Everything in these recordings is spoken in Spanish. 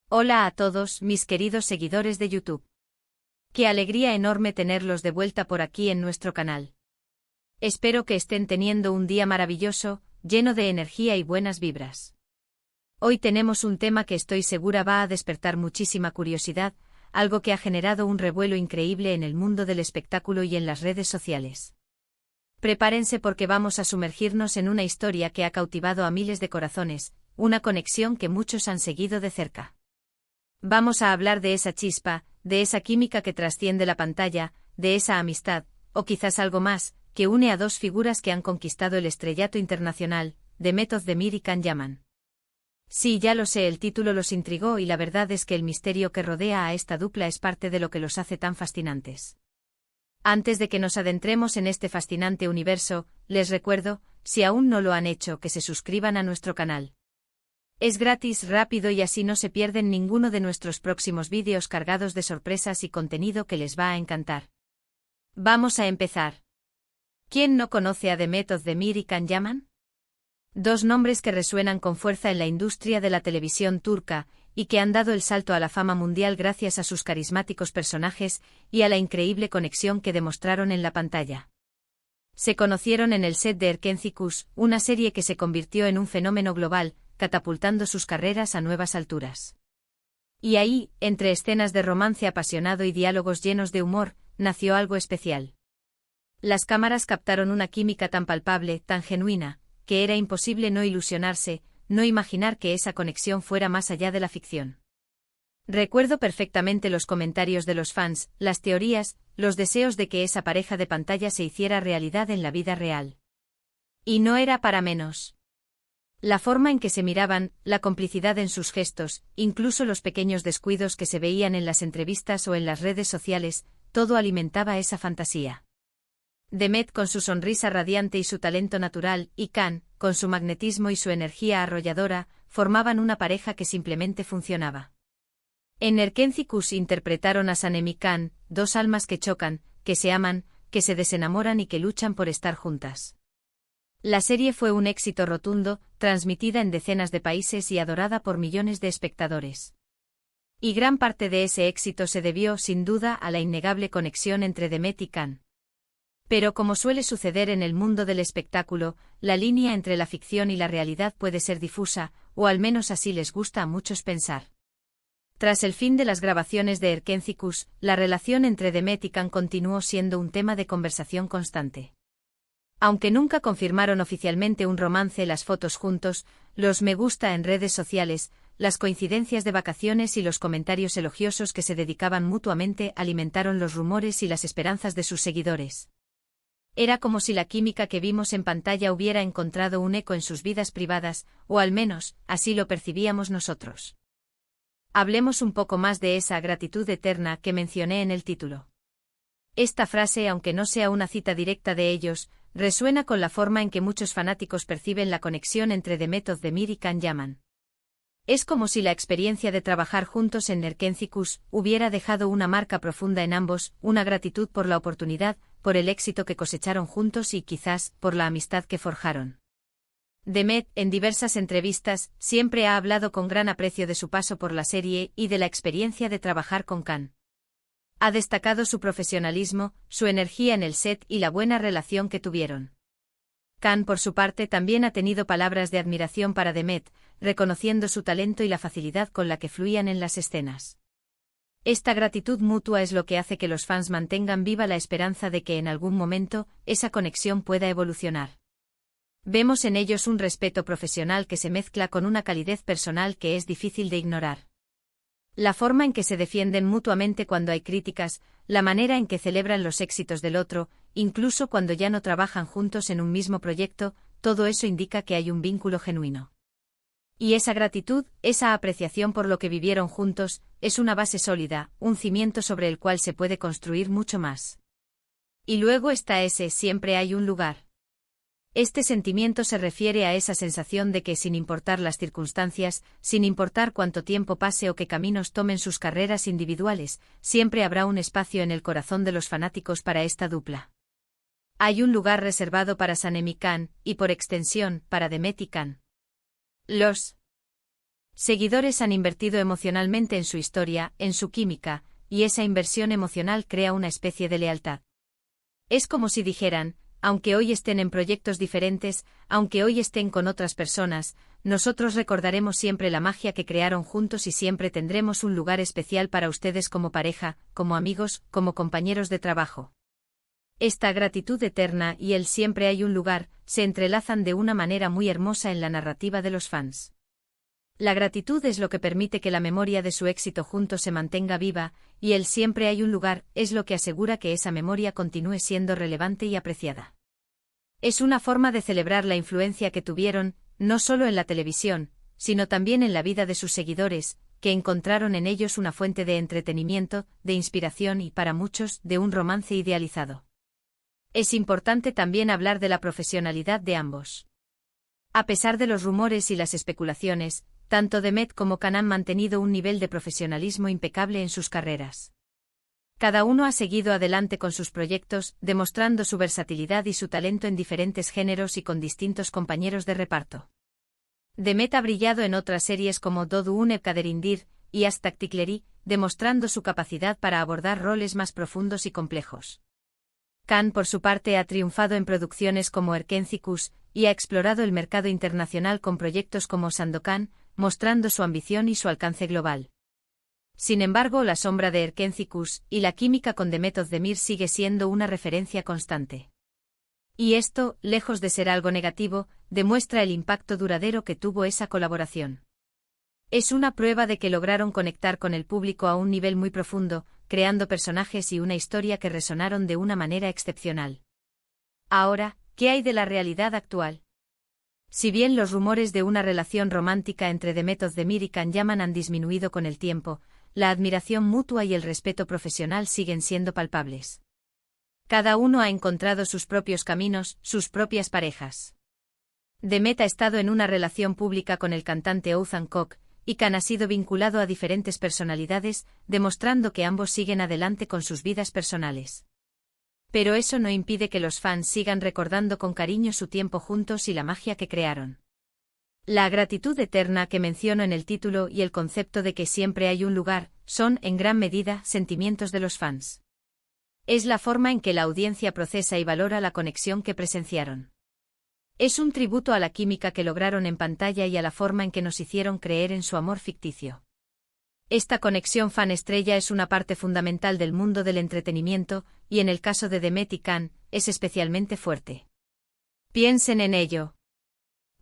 Hola a todos, mis queridos seguidores de YouTube. Qué alegría enorme tenerlos de vuelta por aquí en nuestro canal. Espero que estén teniendo un día maravilloso, lleno de energía y buenas vibras. Hoy tenemos un tema que estoy segura va a despertar muchísima curiosidad, algo que ha generado un revuelo increíble en el mundo del espectáculo y en las redes sociales. Prepárense porque vamos a sumergirnos en una historia que ha cautivado a miles de corazones, una conexión que muchos han seguido de cerca. Vamos a hablar de esa chispa, de esa química que trasciende la pantalla, de esa amistad, o quizás algo más, que une a dos figuras que han conquistado el estrellato internacional, Demet Özdemir y Can Yaman. Sí, ya lo sé, el título los intrigó y la verdad es que el misterio que rodea a esta dupla es parte de lo que los hace tan fascinantes. Antes de que nos adentremos en este fascinante universo, les recuerdo, si aún no lo han hecho, que se suscriban a nuestro canal. Es gratis, rápido y así no se pierden ninguno de nuestros próximos vídeos cargados de sorpresas y contenido que les va a encantar. Vamos a empezar. ¿Quién no conoce a Demet Özdemir y Can Yaman? Dos nombres que resuenan con fuerza en la industria de la televisión turca, y que han dado el salto a la fama mundial gracias a sus carismáticos personajes y a la increíble conexión que demostraron en la pantalla. Se conocieron en el set de Erkenci Kuş, una serie que se convirtió en un fenómeno global, catapultando sus carreras a nuevas alturas. Y ahí, entre escenas de romance apasionado y diálogos llenos de humor, nació algo especial. Las cámaras captaron una química tan palpable, tan genuina, que era imposible no ilusionarse, no imaginar que esa conexión fuera más allá de la ficción. Recuerdo perfectamente los comentarios de los fans, las teorías, los deseos de que esa pareja de pantalla se hiciera realidad en la vida real. Y no era para menos. La forma en que se miraban, la complicidad en sus gestos, incluso los pequeños descuidos que se veían en las entrevistas o en las redes sociales, todo alimentaba esa fantasía. Demet con su sonrisa radiante y su talento natural, y Can, con su magnetismo y su energía arrolladora, formaban una pareja que simplemente funcionaba. En Erkenci Kuş interpretaron a Sanem y Can, dos almas que chocan, que se aman, que se desenamoran y que luchan por estar juntas. La serie fue un éxito rotundo, transmitida en decenas de países y adorada por millones de espectadores. Y gran parte de ese éxito se debió, sin duda, a la innegable conexión entre Demet y Can. Pero como suele suceder en el mundo del espectáculo, la línea entre la ficción y la realidad puede ser difusa, o al menos así les gusta a muchos pensar. Tras el fin de las grabaciones de Erkenci Kuş, la relación entre Demet y Can continuó siendo un tema de conversación constante. Aunque nunca confirmaron oficialmente un romance, las fotos juntos, los me gusta en redes sociales, las coincidencias de vacaciones y los comentarios elogiosos que se dedicaban mutuamente alimentaron los rumores y las esperanzas de sus seguidores. Era como si la química que vimos en pantalla hubiera encontrado un eco en sus vidas privadas, o al menos, así lo percibíamos nosotros. Hablemos un poco más de esa gratitud eterna que mencioné en el título. Esta frase, aunque no sea una cita directa de ellos, resuena con la forma en que muchos fanáticos perciben la conexión entre Demet Özdemir y Can Yaman. Es como si la experiencia de trabajar juntos en Erkenci Kuş hubiera dejado una marca profunda en ambos, una gratitud por la oportunidad, por el éxito que cosecharon juntos y quizás por la amistad que forjaron. Demet, en diversas entrevistas, siempre ha hablado con gran aprecio de su paso por la serie y de la experiencia de trabajar con Can. Ha destacado su profesionalismo, su energía en el set y la buena relación que tuvieron. Can, por su parte, también ha tenido palabras de admiración para Demet, reconociendo su talento y la facilidad con la que fluían en las escenas. Esta gratitud mutua es lo que hace que los fans mantengan viva la esperanza de que en algún momento esa conexión pueda evolucionar. Vemos en ellos un respeto profesional que se mezcla con una calidez personal que es difícil de ignorar. La forma en que se defienden mutuamente cuando hay críticas, la manera en que celebran los éxitos del otro, incluso cuando ya no trabajan juntos en un mismo proyecto, todo eso indica que hay un vínculo genuino. Y esa gratitud, esa apreciación por lo que vivieron juntos, es una base sólida, un cimiento sobre el cual se puede construir mucho más. Y luego está ese siempre hay un lugar. Este sentimiento se refiere a esa sensación de que sin importar las circunstancias, sin importar cuánto tiempo pase o qué caminos tomen sus carreras individuales, siempre habrá un espacio en el corazón de los fanáticos para esta dupla. Hay un lugar reservado para Sanem y Can, y por extensión, para Demet y Can. Los Seguidores han invertido emocionalmente en su historia, en su química, y esa inversión emocional crea una especie de lealtad. Es como si dijeran, aunque hoy estén en proyectos diferentes, aunque hoy estén con otras personas, nosotros recordaremos siempre la magia que crearon juntos y siempre tendremos un lugar especial para ustedes como pareja, como amigos, como compañeros de trabajo. Esta gratitud eterna y el siempre hay un lugar, se entrelazan de una manera muy hermosa en la narrativa de los fans. La gratitud es lo que permite que la memoria de su éxito juntos se mantenga viva, y el siempre hay un lugar es lo que asegura que esa memoria continúe siendo relevante y apreciada. Es una forma de celebrar la influencia que tuvieron, no solo en la televisión, sino también en la vida de sus seguidores, que encontraron en ellos una fuente de entretenimiento, de inspiración y, para muchos, de un romance idealizado. Es importante también hablar de la profesionalidad de ambos. A pesar de los rumores y las especulaciones, tanto Demet como Can han mantenido un nivel de profesionalismo impecable en sus carreras. Cada uno ha seguido adelante con sus proyectos, demostrando su versatilidad y su talento en diferentes géneros y con distintos compañeros de reparto. Demet ha brillado en otras series como Dodun Kaderindir y Astaktikleri, demostrando su capacidad para abordar roles más profundos y complejos. Can, por su parte, ha triunfado en producciones como Erkencikus y ha explorado el mercado internacional con proyectos como Sandokan, mostrando su ambición y su alcance global. Sin embargo, la sombra de Erkencikus y la química con Demet Özdemir sigue siendo una referencia constante. Y esto, lejos de ser algo negativo, demuestra el impacto duradero que tuvo esa colaboración. Es una prueba de que lograron conectar con el público a un nivel muy profundo, creando personajes y una historia que resonaron de una manera excepcional. Ahora, ¿qué hay de la realidad actual? Si bien los rumores de una relación romántica entre Demet Özdemir y Can Yaman han disminuido con el tiempo, la admiración mutua y el respeto profesional siguen siendo palpables. Cada uno ha encontrado sus propios caminos, sus propias parejas. Demet ha estado en una relación pública con el cantante Oğuzhan Koç, y Can ha sido vinculado a diferentes personalidades, demostrando que ambos siguen adelante con sus vidas personales. Pero eso no impide que los fans sigan recordando con cariño su tiempo juntos y la magia que crearon. La gratitud eterna que menciono en el título y el concepto de que siempre hay un lugar, son, en gran medida, sentimientos de los fans. Es la forma en que la audiencia procesa y valora la conexión que presenciaron. Es un tributo a la química que lograron en pantalla y a la forma en que nos hicieron creer en su amor ficticio. Esta conexión fan-estrella es una parte fundamental del mundo del entretenimiento, y en el caso de Demet y Can, es especialmente fuerte. Piensen en ello.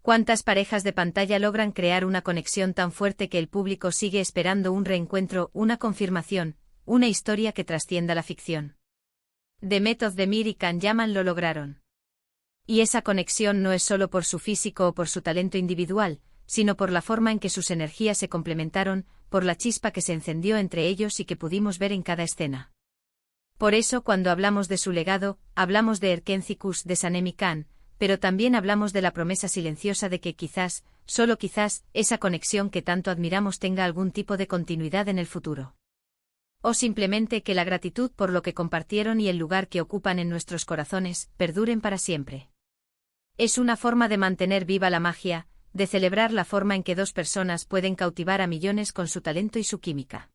¿Cuántas parejas de pantalla logran crear una conexión tan fuerte que el público sigue esperando un reencuentro, una confirmación, una historia que trascienda la ficción? Demet Özdemir y Can Yaman lo lograron. Y esa conexión no es solo por su físico o por su talento individual, sino por la forma en que sus energías se complementaron, por la chispa que se encendió entre ellos y que pudimos ver en cada escena. Por eso, cuando hablamos de su legado, hablamos de Erkencikus de Sanem y Can, pero también hablamos de la promesa silenciosa de que quizás, solo quizás, esa conexión que tanto admiramos tenga algún tipo de continuidad en el futuro. O simplemente que la gratitud por lo que compartieron y el lugar que ocupan en nuestros corazones, perduren para siempre. Es una forma de mantener viva la magia, de celebrar la forma en que dos personas pueden cautivar a millones con su talento y su química.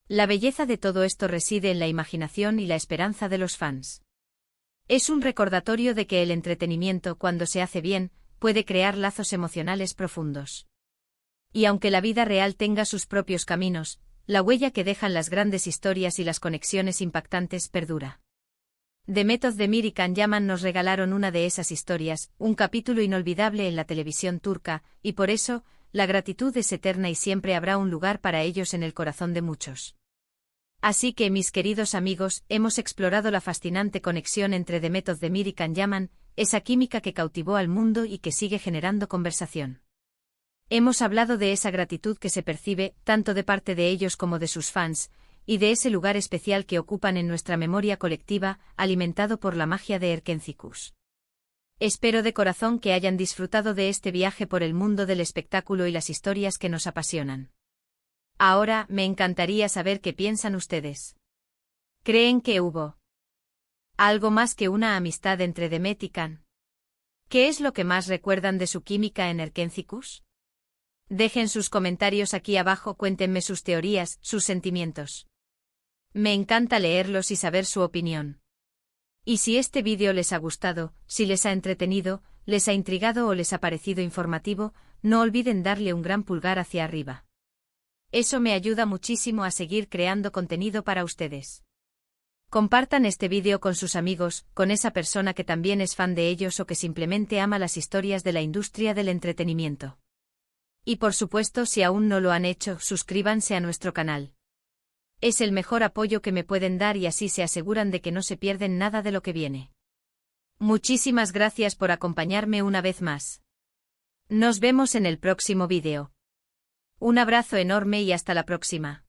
La belleza de todo esto reside en la imaginación y la esperanza de los fans. Es un recordatorio de que el entretenimiento, cuando se hace bien, puede crear lazos emocionales profundos. Y aunque la vida real tenga sus propios caminos, la huella que dejan las grandes historias y las conexiones impactantes perdura. Demet Özdemir y Can Yaman nos regalaron una de esas historias, un capítulo inolvidable en la televisión turca, y por eso, la gratitud es eterna y siempre habrá un lugar para ellos en el corazón de muchos. Así que, mis queridos amigos, hemos explorado la fascinante conexión entre Demet Özdemir y Can Yaman, esa química que cautivó al mundo y que sigue generando conversación. Hemos hablado de esa gratitud que se percibe, tanto de parte de ellos como de sus fans, y de ese lugar especial que ocupan en nuestra memoria colectiva, alimentado por la magia de Erkencikus. Espero de corazón que hayan disfrutado de este viaje por el mundo del espectáculo y las historias que nos apasionan. Ahora, me encantaría saber qué piensan ustedes. ¿Creen que hubo algo más que una amistad entre Demet y Can? ¿Qué es lo que más recuerdan de su química en Erkencikus? Dejen sus comentarios aquí abajo, cuéntenme sus teorías, sus sentimientos. Me encanta leerlos y saber su opinión. Y si este vídeo les ha gustado, si les ha entretenido, les ha intrigado o les ha parecido informativo, no olviden darle un gran pulgar hacia arriba. Eso me ayuda muchísimo a seguir creando contenido para ustedes. Compartan este vídeo con sus amigos, con esa persona que también es fan de ellos o que simplemente ama las historias de la industria del entretenimiento. Y por supuesto, si aún no lo han hecho, suscríbanse a nuestro canal. Es el mejor apoyo que me pueden dar y así se aseguran de que no se pierden nada de lo que viene. Muchísimas gracias por acompañarme una vez más. Nos vemos en el próximo vídeo. Un abrazo enorme y hasta la próxima.